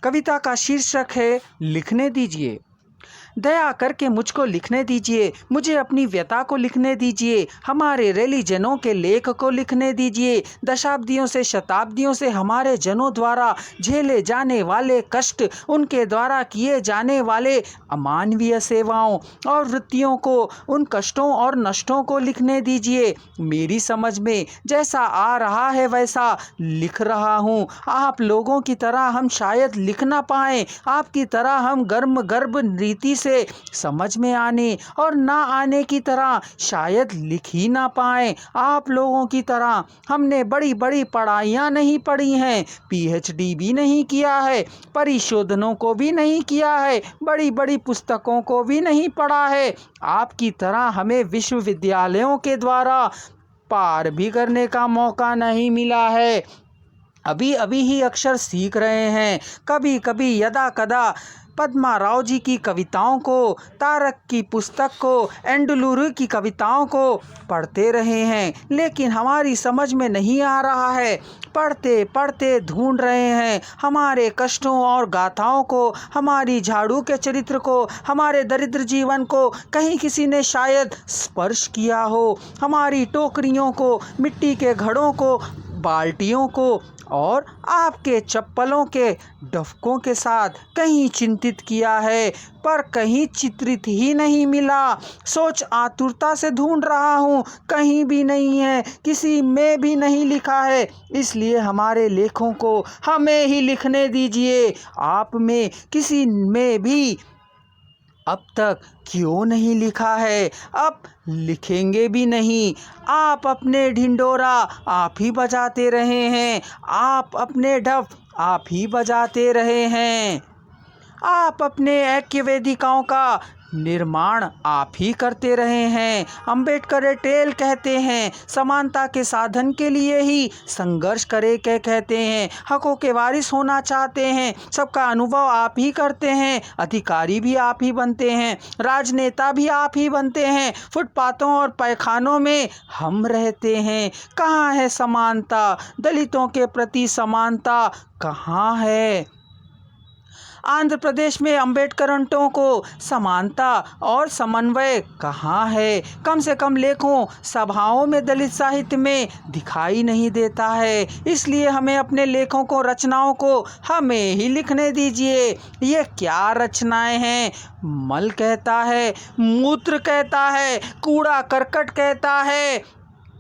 कविता का शीर्षक है लिखने दीजिए। दया करके मुझको लिखने दीजिए, मुझे अपनी व्यथा को लिखने दीजिए, हमारे रिलीजनों के लेख को लिखने दीजिए। दशाब्दियों से शताब्दियों से हमारे जनों द्वारा झेले जाने वाले कष्ट, उनके द्वारा किए जाने वाले अमानवीय सेवाओं और वृत्तियों को, उन कष्टों और नष्टों को लिखने दीजिए। मेरी समझ में जैसा आ रहा है वैसा लिख रहा हूँ। आप लोगों की तरह हम शायद लिख ना पाएँ, आपकी तरह हम गर्भ रीति से समझ में आने और ना आने की तरह शायद लिख ही ना पाएं। आप लोगों की तरह हमने बड़ी बड़ी पढ़ाइयाँ नहीं पढ़ी हैं, पीएचडी भी नहीं किया है, परिशोधनों को भी नहीं किया है, बड़ी बड़ी पुस्तकों को भी नहीं पढ़ा है। आपकी तरह हमें विश्वविद्यालयों के द्वारा पार भी करने का मौका नहीं मिला है। अभी अभी ही अक्षर सीख रहे हैं। कभी कभी यदा कदा पद्मा राव जी की कविताओं को, तारक की पुस्तक को, एंडुलुरु की कविताओं को पढ़ते रहे हैं, लेकिन हमारी समझ में नहीं आ रहा है। पढ़ते पढ़ते ढूंढ रहे हैं हमारे कष्टों और गाथाओं को, हमारी झाड़ू के चरित्र को, हमारे दरिद्र जीवन को कहीं किसी ने शायद स्पर्श किया हो, हमारी टोकरियों को, मिट्टी के घड़ों को, बाल्टियों को और आपके चप्पलों के डफकों के साथ कहीं चिंतित किया है, पर कहीं चित्रित ही नहीं मिला। सोच आतुरता से ढूंढ रहा हूँ, कहीं भी नहीं है, किसी में भी नहीं लिखा है। इसलिए हमारे लेखों को हमें ही लिखने दीजिए। आप में किसी में भी अब तक क्यों नहीं लिखा है, अब लिखेंगे भी नहीं। आप अपने ढिंडोरा आप ही बजाते रहे हैं, आप अपने ढप आप ही बजाते रहे हैं, आप अपने ऐक्य वेदिकाओं का निर्माण आप ही करते रहे हैं। अम्बेडकर टेल कहते हैं समानता के साधन के लिए ही संघर्ष करे के कहते हैं। हकों के वारिस होना चाहते हैं, सबका अनुभव आप ही करते हैं, अधिकारी भी आप ही बनते हैं, राजनेता भी आप ही बनते हैं, फुटपाथों और पैखानों में हम रहते हैं। कहाँ है समानता? दलितों के प्रति समानता कहाँ है? आंध्र प्रदेश में अम्बेडकरों को समानता और समन्वय कहाँ है? कम से कम लेखों सभाओं में दलित साहित्य में दिखाई नहीं देता है। इसलिए हमें अपने लेखों को, रचनाओं को हमें ही लिखने दीजिए। ये क्या रचनाएं हैं? मल कहता है, मूत्र कहता है, कूड़ा करकट कहता है,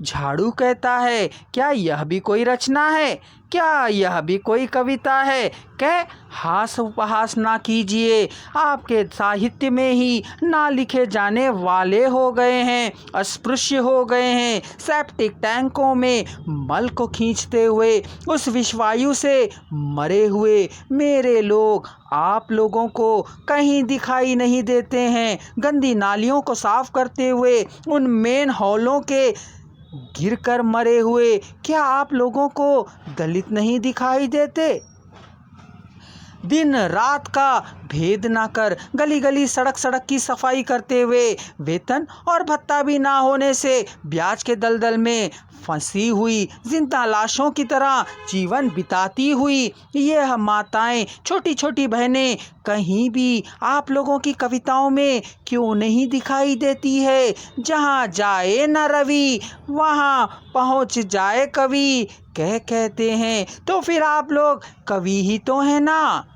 झाड़ू कहता है। क्या यह भी कोई रचना है? क्या यह भी कोई कविता है? कह हास उपहास ना कीजिए, आपके साहित्य में ही ना लिखे जाने वाले हो गए हैं, अस्पृश्य हो गए हैं। सेप्टिक टैंकों में मल को खींचते हुए उस विषवायु से मरे हुए मेरे लोग आप लोगों को कहीं दिखाई नहीं देते हैं। गंदी नालियों को साफ करते हुए उन मेन हॉलों के गिरकर मरे हुए क्या आप लोगों को दलित नहीं दिखाई देते? दिन रात का भेद ना कर गली गली सड़क सड़क की सफाई करते हुए, वेतन और भत्ता भी ना होने से ब्याज के दलदल में फंसी हुई जिंदा लाशों की तरह जीवन बिताती हुई यह माताएं, छोटी छोटी बहनें कहीं भी आप लोगों की कविताओं में क्यों नहीं दिखाई देती है? जहाँ जाए न रवि वहाँ पहुँच जाए कवि कहते हैं, तो फिर आप लोग कवि ही तो हैं ना।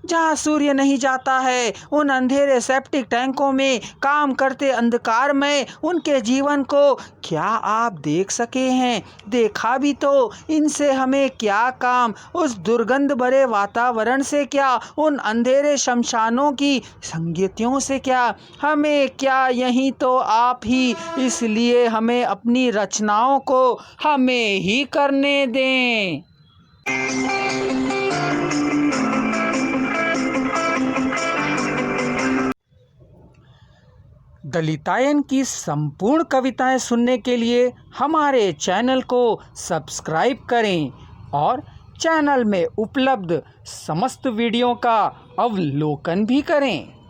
जहाँ सूर्य नहीं जाता है उन अंधेरे सेप्टिक टैंकों में काम करते अंधकार में उनके जीवन को क्या आप देख सके हैं? देखा भी तो इनसे हमें क्या काम? उस दुर्गंध भरे वातावरण से क्या? उन अंधेरे शमशानों की संगतियों से क्या? हमें क्या? यही तो आप ही। इसलिए हमें अपनी रचनाओं को हमें ही करने दें। दलितायन की संपूर्ण कविताएं सुनने के लिए हमारे चैनल को सब्सक्राइब करें और चैनल में उपलब्ध समस्त वीडियो का अवलोकन भी करें।